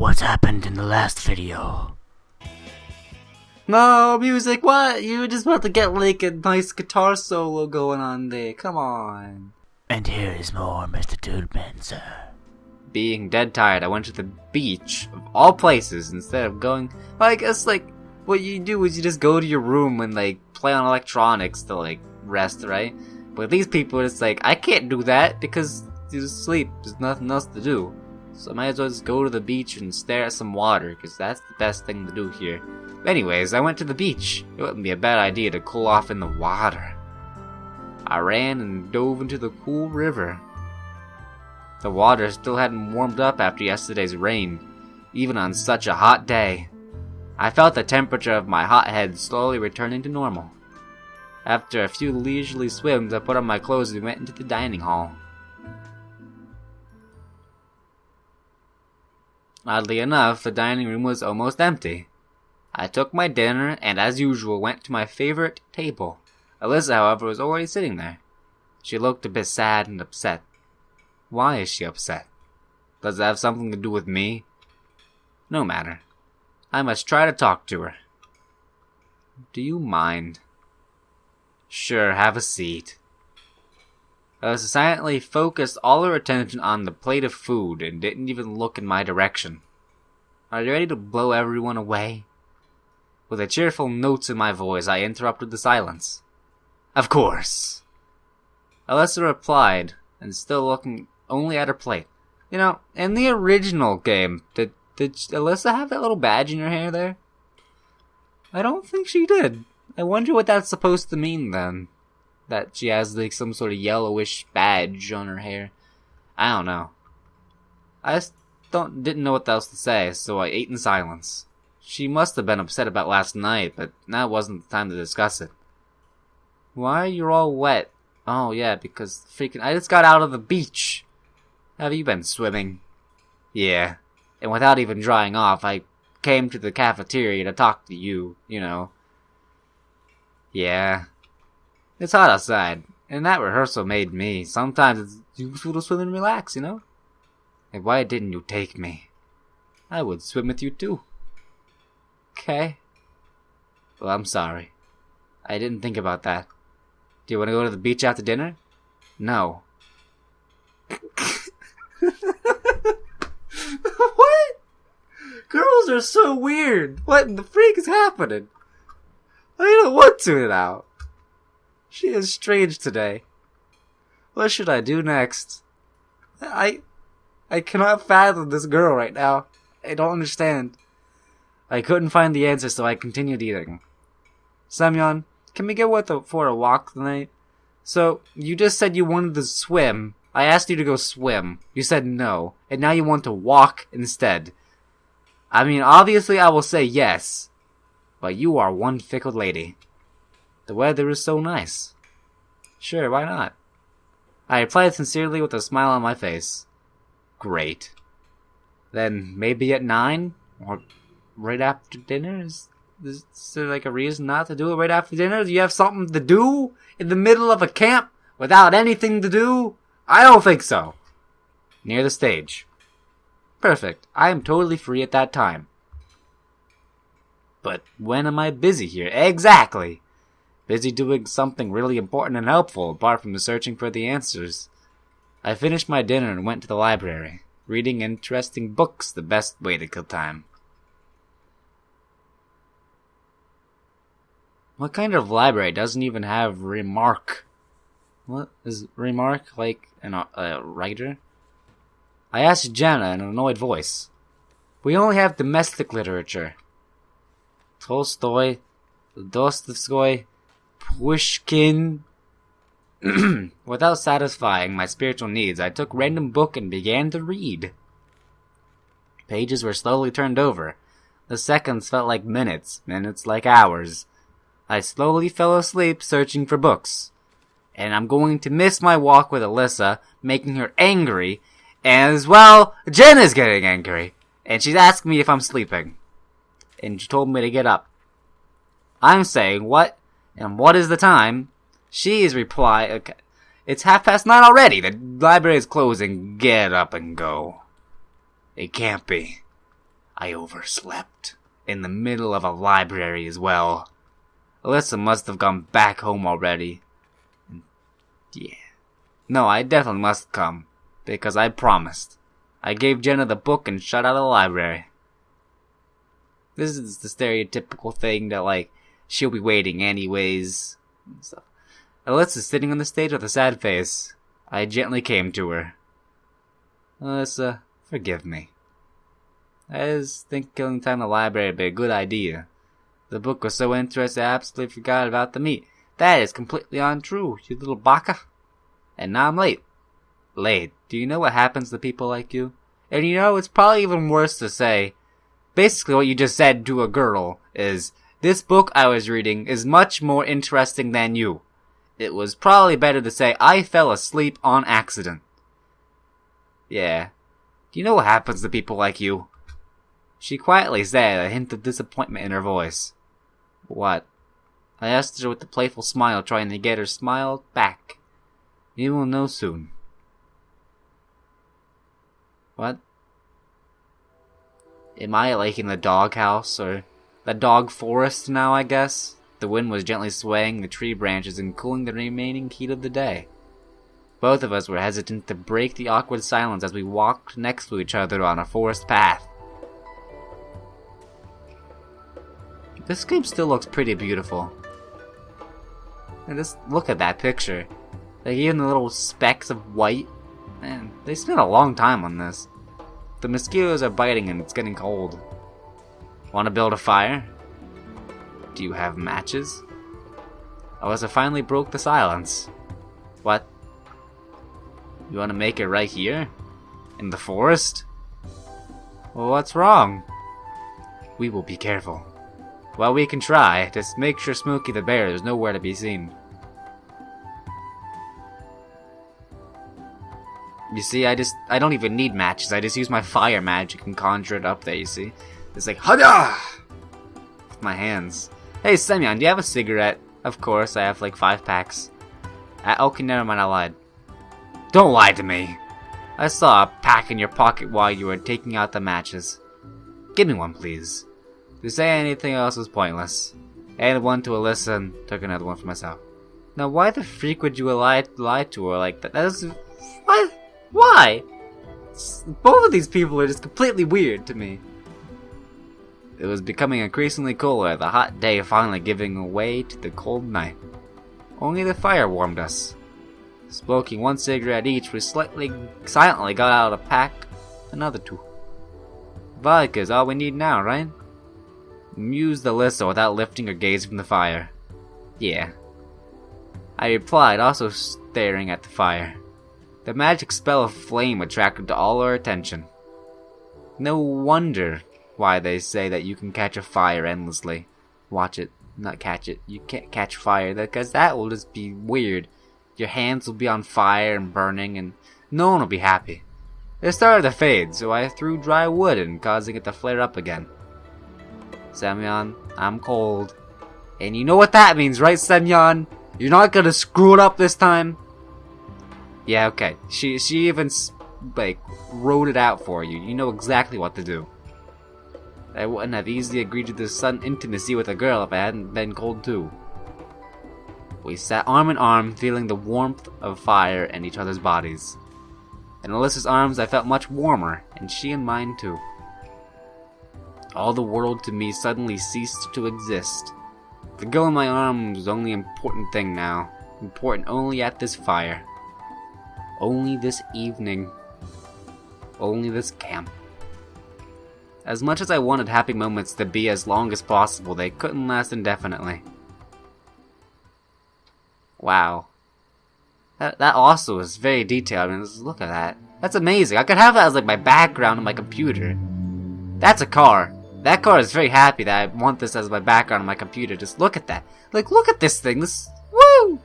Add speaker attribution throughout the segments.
Speaker 1: What happened in the last video?
Speaker 2: No, music, what? You were just about to get like a nice guitar solo going on there, come on.
Speaker 1: And here is more MrDudeManSir.
Speaker 2: Being dead tired, I went to the beach, of all places, instead of going, well, I guess, like, what you do is you just go to your room and, like, play on electronics to, like, rest, right? But these people, it's like, I can't do that because you just sleep, there's nothing else to do. So I might as well just go to the beach and stare at some water, because that's the best thing to do here. Anyways, I went to the beach. It wouldn't be a bad idea to cool off in the water. I ran and dove into the cool river. The water still hadn't warmed up after yesterday's rain, even on such a hot day. I felt the temperature of my hot head slowly returning to normal. After a few leisurely swims, I put on my clothes and went into the dining hall. Oddly enough, the dining room was almost empty. I took my dinner and, as usual, went to my favorite table. Alisa, however, was already sitting there. She looked a bit sad and upset. Why is she upset? Does it have something to do with me? No matter. I must try to talk to her. Do you mind? Sure, have a seat. Alisa silently focused all her attention on the plate of food and didn't even look in my direction. Are you ready to blow everyone away? With a cheerful note in my voice, I interrupted the silence. Of course. Alisa replied, and still looking only at her plate. You know, in the original game, did Alisa have that little badge in her hair there? I don't think she did. I wonder what that's supposed to mean then. That she has like some sort of yellowish badge on her hair. I don't know. I just didn't know what else to say, so I ate in silence. She must have been upset about last night, but now wasn't the time to discuss it. Why are you all wet? Oh yeah, because I just got out of the beach. Have you been swimming? Yeah. And without even drying off, I came to the cafeteria to talk to you, you know. Yeah. It's hot outside, and that rehearsal made me. Sometimes it's useful to swim and relax, you know? And why didn't you take me? I would swim with you too. Okay. Well, I'm sorry. I didn't think about that. Do you want to go to the beach after dinner? No. What? Girls are so weird. What in the freak is happening? I don't want to now. She is strange today. What should I do next? I cannot fathom this girl right now. I don't understand. I couldn't find the answer, so I continued eating. Semyon, can we go for a walk tonight? So, you just said you wanted to swim. I asked you to go swim. You said no. And now you want to walk instead. I mean, obviously I will say yes. But you are one fickle lady. The weather is so nice. Sure, why not? I replied sincerely with a smile on my face. Great. Then maybe at 9? Or right after dinner? Is there like a reason not to do it right after dinner? Do you have something to do in the middle of a camp without anything to do? I don't think so. Near the stage. Perfect. I am totally free at that time. But when am I busy here? Exactly. Busy doing something really important and helpful apart from searching for the answers. I finished my dinner and went to the library. Reading interesting books the best way to kill time. What kind of library doesn't even have remark? What is remark like a writer? I asked Jenna in an annoyed voice. We only have domestic literature. Tolstoy, Dostoevsky, Pushkin. Without satisfying my spiritual needs, I took random book and began to read. Pages were slowly turned over. The seconds felt like minutes, minutes like hours. I slowly fell asleep searching for books. And I'm going to miss my walk with Alisa, making her angry. And as well, Jen is getting angry. And she's asking me if I'm sleeping. And she told me to get up. I'm saying, what? And what is the time? She is replying, okay, it's 9:30 already. The library is closing. Get up and go. It can't be. I overslept. In the middle of a library as well. Alisa must have gone back home already. Yeah. No, I definitely must come. Because I promised. I gave Jenna the book and shut out of the library. This is the stereotypical thing that, like, she'll be waiting anyways. And stuff. Alisa's sitting on the stage with a sad face. I gently came to her. Alisa, forgive me. I just think killing time in the library would be a good idea. The book was so interesting I absolutely forgot about the meat. That is completely untrue, you little baka. And now I'm late. Late. Do you know what happens to people like you? And you know, it's probably even worse to say. Basically what you just said to a girl is, this book I was reading is much more interesting than you. It was probably better to say, I fell asleep on accident. Yeah. Do you know what happens to people like you? She quietly said, a hint of disappointment in her voice. What? I asked her with a playful smile, trying to get her smile back. You will know soon. What? Am I like in the doghouse, or the dog forest now, I guess? The wind was gently swaying the tree branches and cooling the remaining heat of the day. Both of us were hesitant to break the awkward silence as we walked next to each other on a forest path. This game still looks pretty beautiful. And just look at that picture. Like, even the little specks of white. Man, they spent a long time on this. The mosquitoes are biting and it's getting cold. Want to build a fire? Do you have matches? Alisa finally broke the silence. What? You want to make it right here? In the forest? Well, what's wrong? We will be careful. Well, we can try. Just make sure Smokey the Bear is nowhere to be seen. You see, I don't even need matches. I just use my fire magic and conjure it up there, you see? It's like, Hada! With my hands. Hey, Semyon, do you have a cigarette? Of course, I have like 5 packs. Okay, never mind, I lied. Don't lie to me! I saw a pack in your pocket while you were taking out the matches. Give me one, please. To say anything else was pointless. I handed one to Alisa and took another one for myself. Now, why the freak would you lie to her like that? That's... What? Why? Both of these people are just completely weird to me. It was becoming increasingly cooler, the hot day finally giving way to the cold night. Only the fire warmed us. Smoking 1 cigarette each, we silently got out a pack, another 2. Vodka is all we need now, right? Mused Alisa without lifting her gaze from the fire. Yeah. I replied, also staring at the fire. The magic spell of flame attracted all our attention. No wonder why they say that you can catch a fire endlessly. Watch it, not catch it. You can't catch fire, because that will just be weird. Your hands will be on fire and burning, and no one will be happy. It started to fade, so I threw dry wood and causing it to flare up again. Semyon, I'm cold. And you know what that means, right, Semyon? You're not gonna screw it up this time? Yeah, okay. She even, like, wrote it out for you. You know exactly what to do. I wouldn't have easily agreed to this sudden intimacy with a girl if I hadn't been cold too. We sat arm in arm, feeling the warmth of fire in each other's bodies. In Alisa's arms I felt much warmer, and she in mine too. All the world to me suddenly ceased to exist. The girl in my arms was the only important thing now. Important only at this fire. Only this evening. Only this camp. As much as I wanted happy moments to be as long as possible, they couldn't last indefinitely. Wow. That also is very detailed. I mean, just look at that. That's amazing. I could have that as like my background on my computer. That's a car. That car is very happy that I want this as my background on my computer. Just look at that. Like, look at this thing. This, woo!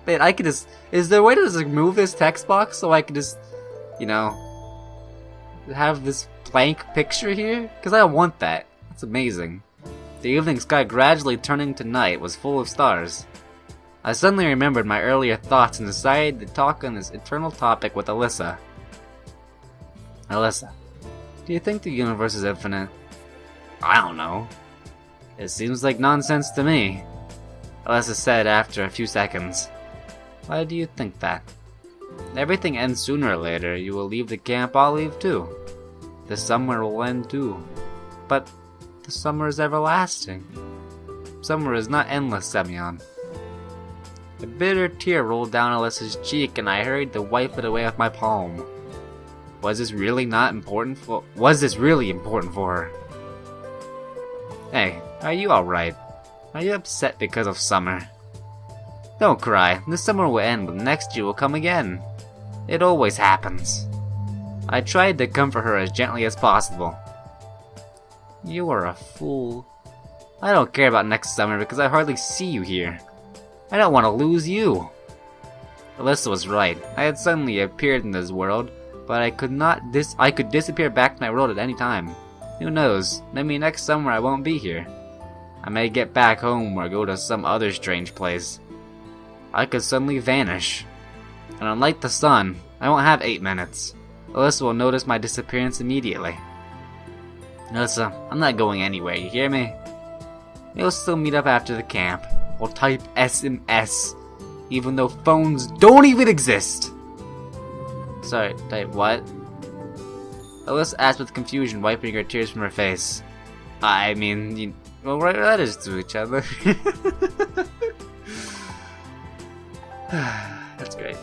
Speaker 2: Man, I could just, is there a way to just remove this text box so I can just, you know, have this blank picture here? Because I want that. That's amazing. The evening sky gradually turning to night was full of stars. I suddenly remembered my earlier thoughts and decided to talk on this eternal topic with Alisa. Alisa, Do you think the universe is infinite? I don't know. It seems like nonsense to me. Alisa said after a few seconds. Why do you think that? Everything ends sooner or later. You will leave the camp, I'll leave too. The summer will end too. But the summer is everlasting. Summer is not endless, Semyon. A bitter tear rolled down Alisa's cheek and I hurried to wipe it away with my palm. Was this really important for her? Hey, are you alright? Are you upset because of summer? Don't cry, this summer will end, but next year will come again. It always happens. I tried to comfort her as gently as possible. You are a fool. I don't care about next summer because I hardly see you here. I don't want to lose you. Alisa was right. I had suddenly appeared in this world, but I could disappear back to my world at any time. Who knows? Maybe next summer I won't be here. I may get back home or go to some other strange place. I could suddenly vanish. And unlike the sun, I won't have 8 minutes. Alisa will notice my disappearance immediately. Alisa, I'm not going anywhere, you hear me? We'll still meet up after the camp. We'll type SMS, even though phones don't even exist. Sorry, type what? Alisa asked with confusion, wiping her tears from her face. I mean, we'll write letters to each other. That's great.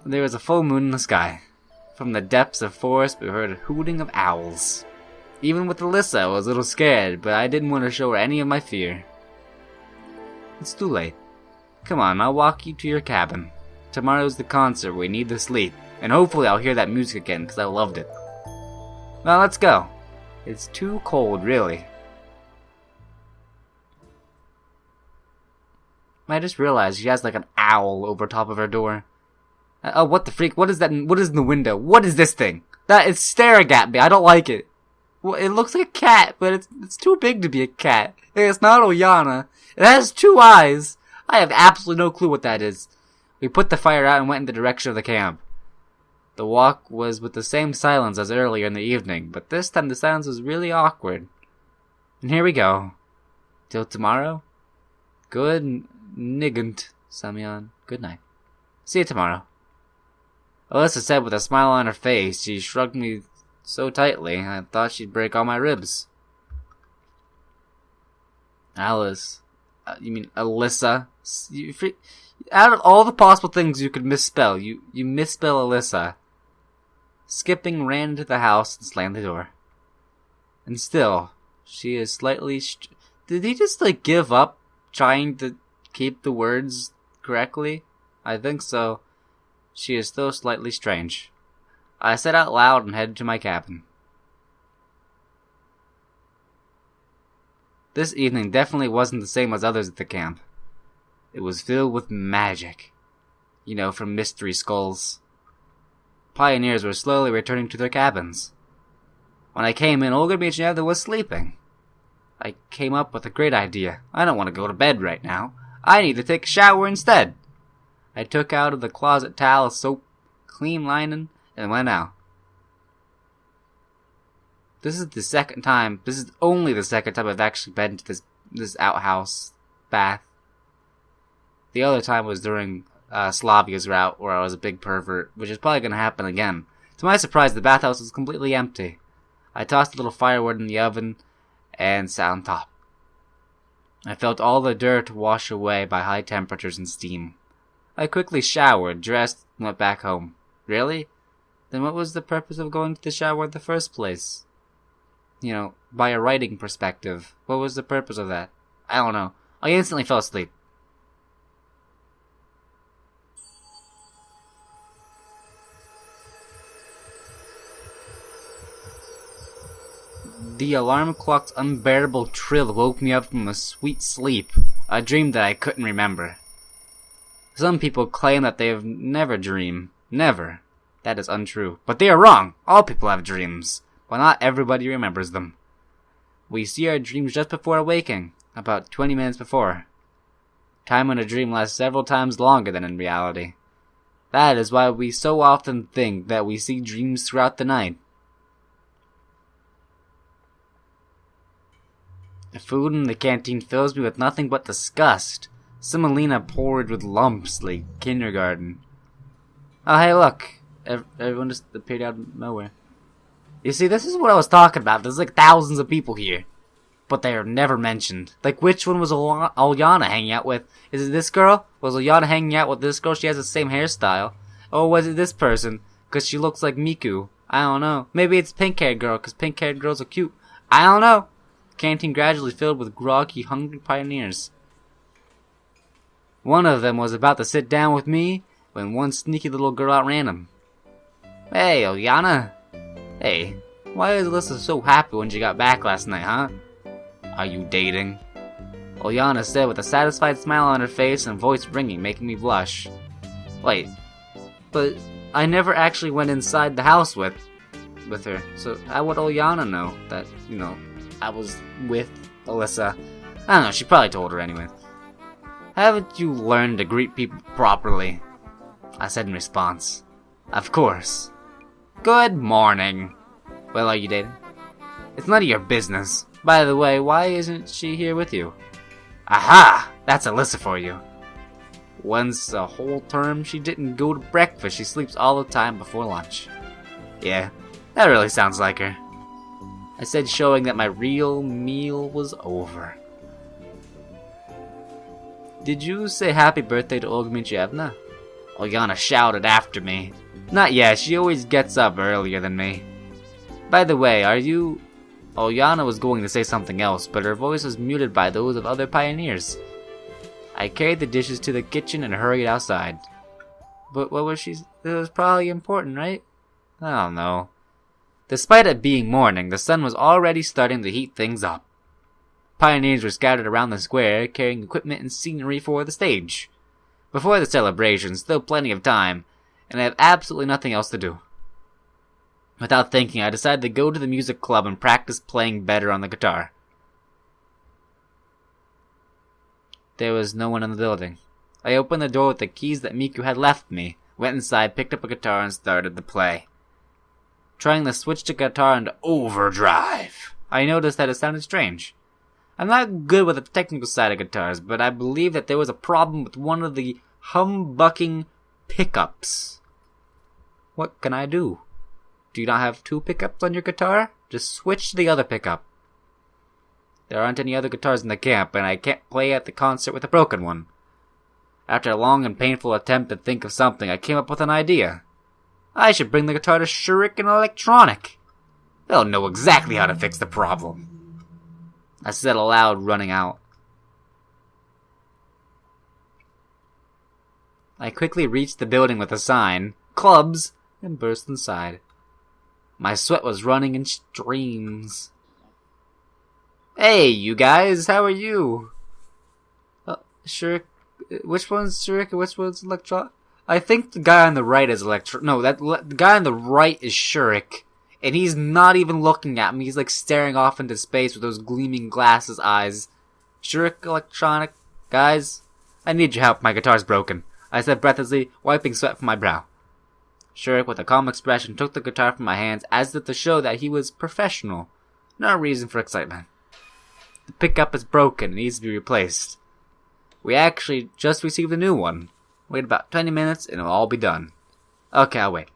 Speaker 2: There was a full moon in the sky. From the depths of forest, we heard a hooting of owls. Even with Alisa, I was a little scared, but I didn't want to show her any of my fear. It's too late. Come on, I'll walk you to your cabin. Tomorrow's the concert, we need to sleep. And hopefully I'll hear that music again, because I loved it. Now let's go. It's too cold, really. I just realized she has like an owl over top of her door. Oh, what the freak? What is that? What is in the window? What is this thing? That is staring at me. I don't like it. Well, it looks like a cat, but it's too big to be a cat. It's not Oyana. It has 2 eyes. I have absolutely no clue what that is. We put the fire out and went in the direction of the camp. The walk was with the same silence as earlier in the evening, but this time the silence was really awkward. And here we go. Till tomorrow? Good night, Semyon. Good night. See you tomorrow. Alisa said with a smile on her face. She shrugged me so tightly, I thought she'd break all my ribs. Alice. You mean Alisa? Out of all the possible things you could misspell, you misspell Alisa. Skipping ran into the house and slammed the door. And still, she is slightly... Did he just, give up trying to keep the words correctly? I think so. She is still slightly strange. I said out loud and headed to my cabin. This evening definitely wasn't the same as others at the camp. It was filled with magic. You know, from mystery skulls. Pioneers were slowly returning to their cabins. When I came in, Olga Micheva was sleeping. I came up with a great idea. I don't want to go to bed right now. I need to take a shower instead. I took out of the closet towel, soap, clean linen, and went out. This is only the second time I've actually been to this outhouse bath. The other time was during Slavia's route, where I was a big pervert, which is probably going to happen again. To my surprise, the bathhouse was completely empty. I tossed a little firewood in the oven and sat on top. I felt all the dirt wash away by high temperatures and steam. I quickly showered, dressed, and went back home. Really? Then what was the purpose of going to the shower in the first place? You know, by a writing perspective. What was the purpose of that? I don't know. I instantly fell asleep. The alarm clock's unbearable trill woke me up from a sweet sleep, a dream that I couldn't remember. Some people claim that they have never dream. Never. That is untrue. But they are wrong. All people have dreams, but not everybody remembers them. We see our dreams just before awaking, about 20 minutes before. Time in a dream lasts several times longer than in reality. That is why we so often think that we see dreams throughout the night. The food in the canteen fills me with nothing but disgust. Semolina porridge with lumps like kindergarten. Oh, hey, look. Everyone just appeared out of nowhere. You see, this is what I was talking about. There's like thousands of people here. But they are never mentioned. Like, which one was Alyana hanging out with? Is it this girl? Was Alyana hanging out with this girl? She has the same hairstyle. Or was it this person? Because she looks like Miku. I don't know. Maybe it's pink-haired girl, because pink-haired girls are cute. I don't know. The canteen gradually filled with groggy, hungry pioneers. One of them was about to sit down with me when one sneaky little girl outran him. Hey, Alyana. Hey, why is Alisa so happy when she got back last night, huh? Are you dating? Alyana said with a satisfied smile on her face and voice ringing, making me blush. Wait, but I never actually went inside the house with her, so how would Alyana know that, I was with Alisa? I don't know, she probably told her anyway. Haven't you learned to greet people properly? I said in response. Of course. Good morning. Well, are you dating? It's none of your business. By the way, why isn't she here with you? Aha! That's Alisa for you. Once a whole term, she didn't go to breakfast. She sleeps all the time before lunch. Yeah, that really sounds like her. I said, showing that my real meal was over. Did you say happy birthday to Olga Michievna? Alyana shouted after me. Not yet, she always gets up earlier than me. By the way, are you... Alyana was going to say something else, but her voice was muted by those of other pioneers. I carried the dishes to the kitchen and hurried outside. But what was she... It was probably important, right? I don't know. Despite it being morning, the sun was already starting to heat things up. Pioneers were scattered around the square, carrying equipment and scenery for the stage. Before the celebration, still plenty of time, and I have absolutely nothing else to do. Without thinking, I decided to go to the music club and practice playing better on the guitar. There was no one in the building. I opened the door with the keys that Miku had left me, went inside, picked up a guitar, and started to play. Trying to switch the guitar into overdrive, I noticed that it sounded strange. I'm not good with the technical side of guitars, but I believe that there was a problem with one of the humbucking pickups. What can I do? Do you not have two pickups on your guitar? Just switch to the other pickup. There aren't any other guitars in the camp, and I can't play at the concert with a broken one. After a long and painful attempt to think of something, I came up with an idea. I should bring the guitar to Shuriken Electronic. They'll know exactly how to fix the problem. I said aloud, running out. I quickly reached the building with a sign, clubs, and burst inside. My sweat was running in streams. Hey, you guys, how are you? Sure. Which one's Shuriken? Which one's Electro? I think the guy on the right is Electro. No, the guy on the right is Shurik. And he's not even looking at me. He's like staring off into space with those gleaming glasses eyes. Shurik Electronic, guys, I need your help. My guitar's broken. I said breathlessly, wiping sweat from my brow. Shurik, with a calm expression, took the guitar from my hands as if to show that he was professional. No reason for excitement. The pickup is broken and needs to be replaced. We actually just received a new one. Wait about 20 minutes and it'll all be done. Okay, I'll wait.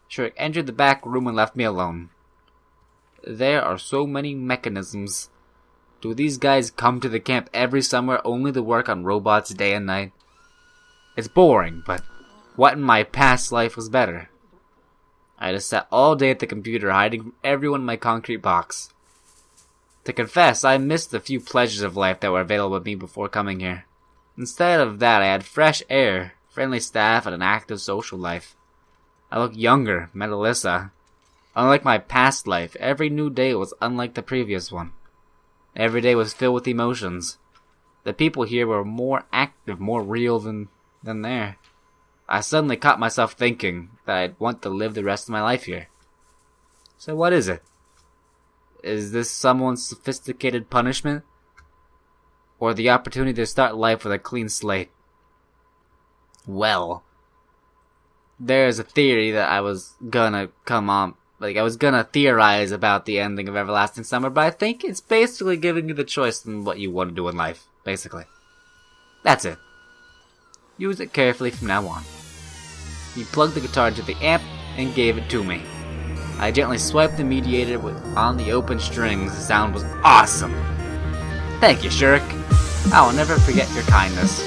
Speaker 2: Shurik entered the back room and left me alone. There are so many mechanisms. Do these guys come to the camp every summer only to work on robots day and night? It's boring, but what in my past life was better? I just sat all day at the computer, hiding from everyone in my concrete box. To confess, I missed the few pleasures of life that were available to me before coming here. Instead of that, I had fresh air, friendly staff, and an active social life. I looked younger, met Alisa. Unlike my past life, every new day was unlike the previous one. Every day was filled with emotions. The people here were more active, more real than there. I suddenly caught myself thinking that I'd want to live the rest of my life here. So what is it? Is this someone's sophisticated punishment? Or the opportunity to start life with a clean slate? Well, there's a theory that I was gonna come I was gonna theorize about the ending of Everlasting Summer, but I think it's basically giving you the choice in what you want to do in life, basically. That's it. Use it carefully from now on. He plugged the guitar into the amp and gave it to me. I gently swiped the mediator on the open strings. The sound was awesome. Thank you, Shirk. I will never forget your kindness.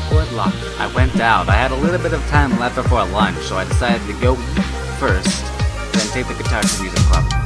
Speaker 2: Good luck. I went out. I had a little bit of time left before lunch, so I decided to go eat first, then take the guitar to the music club.